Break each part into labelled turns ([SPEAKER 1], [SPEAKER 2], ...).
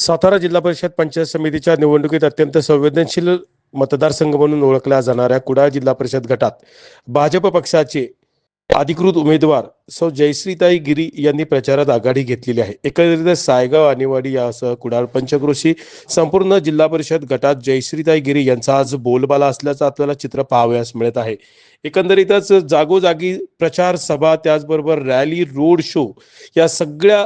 [SPEAKER 1] सातारा जिल्हा परिषद पंचायत समितीच्या निवडणुकीत अत्यंत संवेदनशील मतदारसंघ म्हणून ओळखल्या जाणाऱ्या कुडाळ जिल्हा परिषद गटात भाजप पक्षाचे अधिकृत उमेदवार सौ जयश्रीताई गिरी यांनी प्रचारात आघाडी घेतलेली आहे। एकंदरीत सायगाव आणेवाडी यासह कुडाळ पंचक्रोशी संपूर्ण जिल्हा परिषद गटात जयश्रीताई गिरी यांचा आज बोलबाला असल्याचं आपल्याला चित्र पाहावयास मिळत आहे। एकंदरीतच जागोजागी प्रचार सभा, त्याचबरोबर रॅली, रोड शो या सगळ्या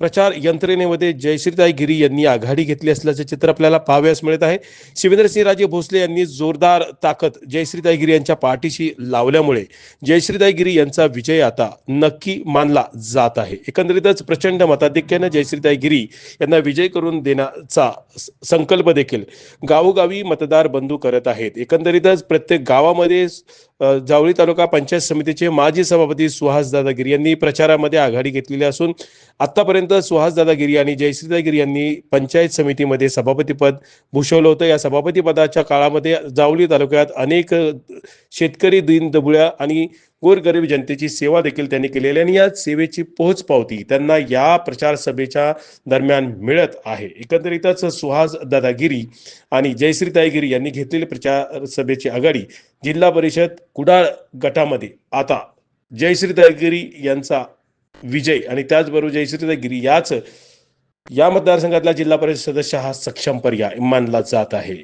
[SPEAKER 1] प्रचार यंत्रणेमध्ये जयश्रीताई गिरी यांनी आघाडी घेतली असल्याचे चित्र आपल्याला पाहावयास मिळत आहे। शिवेंद्रसिंहराजे भोसले यांनी जोरदार ताकद जयश्रीताई गिरी यांच्या पाठीशी लावल्यामुळे जयश्रीताई गिरी यांचा विजय आता नक्की मानला जात आहे। एकंदरीतच प्रचंड मताधिक्याने जयश्रीताई गिरी यांना विजय करून देण्याचा संकल्प देखील गावोगावी मतदार बंधू करत आहेत। एकंदरीतच प्रत्येक गावामध्ये जावळी तालुका पंचायत समितीचे माजी सभापती सुहासदादा गिरी यांनी प्रचारामध्ये आघाडी घेतलेली असून आतापर्यंत सुहासदादा गिरी आणि जयश्रीताई गिरी यांनी पंचायत समितीमध्ये सभापतीपद भूषवलं होतं। या सभापतीपदाच्या काळामध्ये जावळी तालुक्यात अनेक शेतकरी, दीनदुबळ्या आणि गोरगरीब जनतेची सेवा देखील त्यांनी केलेली आणि या सेवेची पोहोचपावती त्यांना या प्रचार सभेच्या दरम्यान मिळत आहे। एकंदरीतच सुहासदादा गिरी आणि जयश्रीताई गिरी यांनी घेतलेली प्रचार सभेची आघाडी जिल्हा परिषद कुडाळ गटामध्ये आता जयश्रीताई गिरी यांचा विजय आणि त्याचबरोबर जयश्रीताई गिरी या मतदारसंघातला जिल्हा परिषद सदस्य हा सक्षम पर्याय मानला जात आहे।